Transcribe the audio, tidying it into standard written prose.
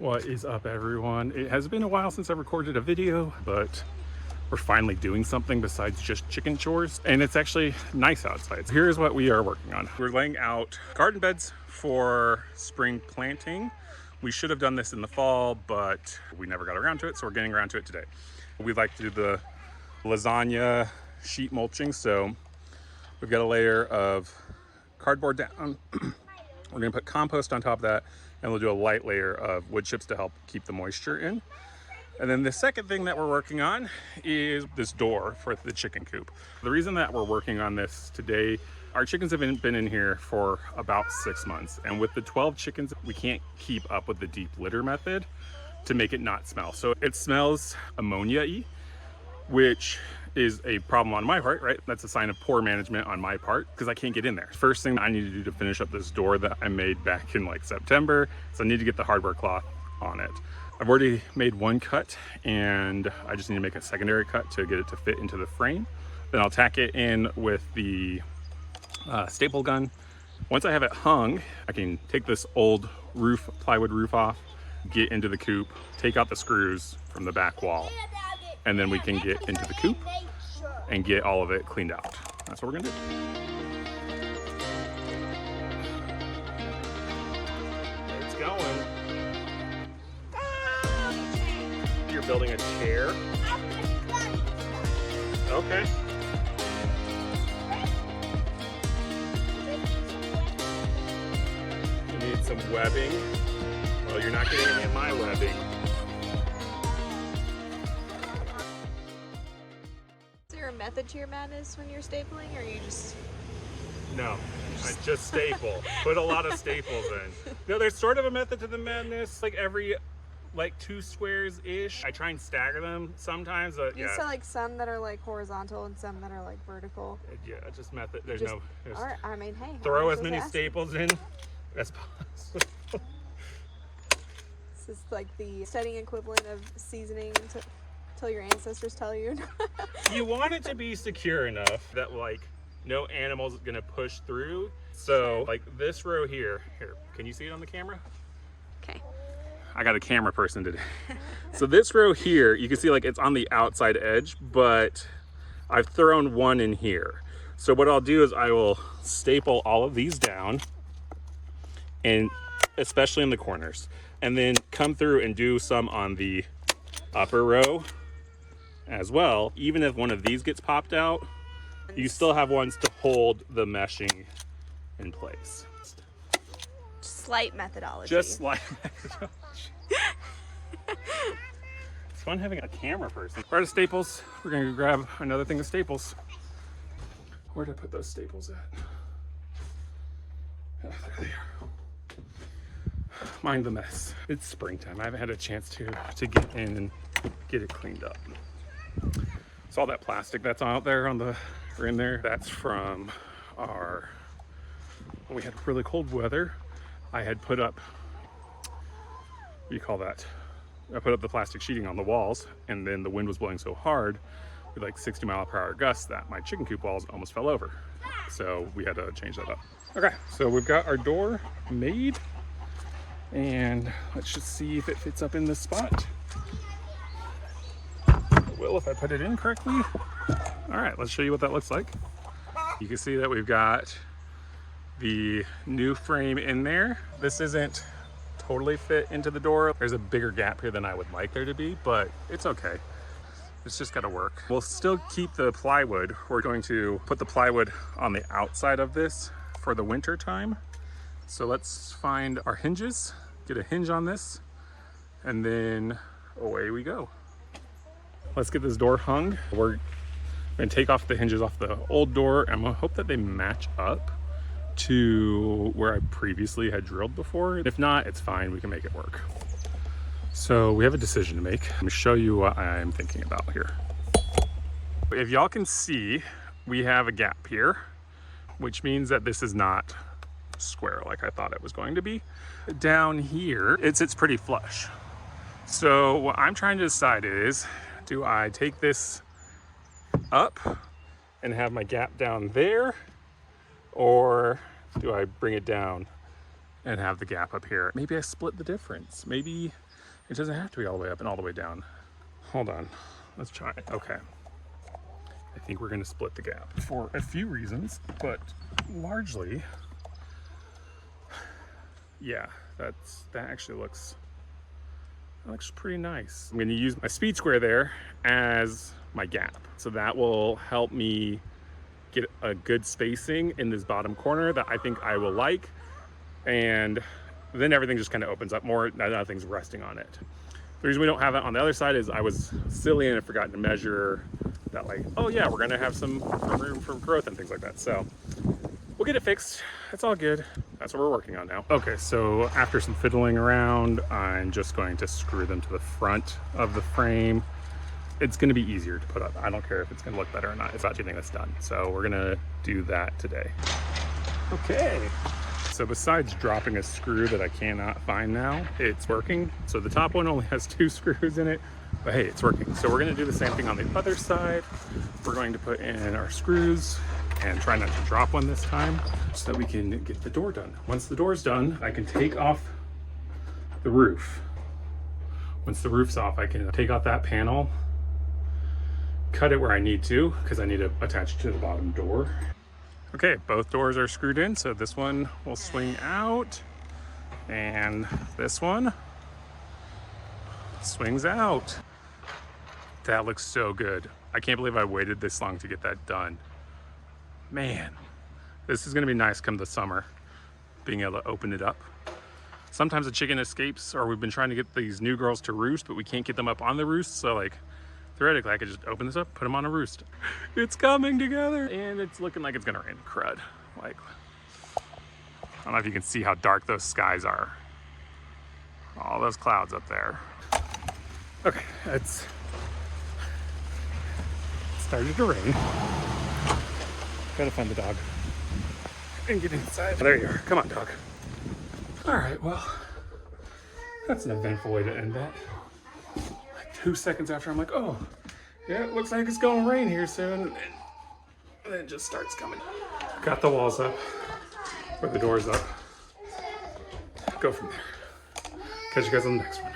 What is up, everyone? It has been a while since I recorded a video, but we're finally doing something besides just chicken chores, and it's actually nice outside. So here's what we are working on. We're laying out garden beds for spring planting. We should have done this in the fall, but we never got around to it, so we're getting around to it today. We like to do the lasagna sheet mulching, so we've got a layer of cardboard down. We're gonna put compost on top of that, and we'll do a light layer of wood chips to help keep the moisture in. And then the second thing that we're working on is this door for the chicken coop. The reason that we're working on this today, our chickens have been in here for about 6 months. And with the 12 chickens, we can't keep up with the deep litter method to make it not smell. So it smells ammonia-y, which is a problem on my part, right? That's a sign of poor management on my part because I can't get in there. First thing I need to do to finish up this door that I made back in like September, so I need to get the hardware cloth on it. I've already made one cut and I just need to make a secondary cut to get it to fit into the frame. Then I'll tack it in with the staple gun. Once I have it hung, I can take this old plywood roof off, get into the coop, take out the screws from the back wall, and then we can get into the coop and get all of it cleaned out. That's what we're gonna do. It's going. You're building a chair? Okay. You need some webbing. Well, you're not getting any of my webbing. Method to your madness when you're stapling, or you just... No, I just staple. Put a lot of staples in. No, there's sort of a method to the madness, like every 2 squares ish. I try and stagger them sometimes, but you said like some that are like horizontal and some that are like vertical. Yeah, just method. There's just, no. All right, I mean, hey, throw as many staples in as possible. This is like the setting equivalent of seasoning until your ancestors tell you. You want it to be secure enough that like no animal's gonna push through. So like this row here, can you see it on the camera? Okay. I got a camera person today. So this row here, you can see like it's on the outside edge, but I've thrown one in here. So what I'll do is I will staple all of these down, and especially in the corners, and then come through and do some on the upper row as well. Even if one of these gets popped out, you still have ones to hold the meshing in place. Slight methodology. Just slight methodology. It's fun having a camera person. We're out of staples. We're gonna grab another thing of staples. Where did I put those staples at? Oh, there they are. Mind the mess. It's springtime. I haven't had a chance to get in and get it cleaned up. So all that plastic that's out there in there, that's from when we had really cold weather. I had put up, what do you call that? I put up the plastic sheeting on the walls, and then the wind was blowing so hard with like 60-mile-per-hour gusts that my chicken coop walls almost fell over. So we had to change that up. Okay, so we've got our door made, and let's just see if it fits up in this spot. Will if I put it in correctly. All right, let's show you what that looks like. You can see that we've got the new frame in there. This isn't totally fit into the door. There's a bigger gap here than I would like there to be, but it's okay. It's just gotta work. We'll still keep the plywood. We're going to put the plywood on the outside of this for the winter time. So let's find our hinges, get a hinge on this, and then away we go. Let's get this door hung. We're gonna take off the hinges off the old door, and we'll hope that they match up to where I previously had drilled before. If not, it's fine, we can make it work. So we have a decision to make. Let me show you what I'm thinking about here. If y'all can see, we have a gap here, which means that this is not square like I thought it was going to be. Down here, it sits pretty flush. So what I'm trying to decide is, do I take this up and have my gap down there, or do I bring it down and have the gap up here? Maybe I split the difference. Maybe It doesn't have to be all the way up and all the way down. Hold on, let's try it. Okay. I think we're gonna split the gap for a few reasons, but largely, yeah, that actually looks pretty nice. I'm gonna use my speed square there as my gap. So that will help me get a good spacing in this bottom corner that I think I will like. And then everything just kind of opens up more, nothing's resting on it. The reason we don't have it on the other side is I was silly and I forgot to measure that, like, oh yeah, we're gonna have some room for growth and things like that. So we'll get it fixed. It's all good. That's what we're working on now. Okay, so after some fiddling around, I'm just going to screw them to the front of the frame. It's gonna be easier to put up. I don't care if it's gonna look better or not. It's not anything that's done. So we're gonna do that today. Okay. So besides dropping a screw that I cannot find now, it's working. So the top one only has 2 screws in it, but hey, it's working. So we're gonna do the same thing on the other side. We're going to put in our screws and try not to drop one this time so that we can get the door done. Once the door's done, I can take off the roof. Once the roof's off, I can take out that panel, cut it where I need to, because I need to attach it to the bottom door. Okay, both doors are screwed in, so this one will swing out, and this one swings out. That looks so good. I can't believe I waited this long to get that done. Man, this is gonna be nice come the summer, being able to open it up. Sometimes a chicken escapes, or we've been trying to get these new girls to roost, but we can't get them up on the roost, so like, theoretically, I could just open this up, put them on a roost. It's coming together, and it's looking like it's gonna rain crud. Like, I don't know if you can see how dark those skies are. All those clouds up there. Okay, it's started to rain. Gotta find the dog and get inside. There you are. Come on, dog. All right, well, that's an eventful way to end that. 2 seconds after, I'm like, oh, yeah, it looks like it's gonna rain here soon. And then it just starts coming. Got the walls up, or the doors up. Go from there. Catch you guys on the next one.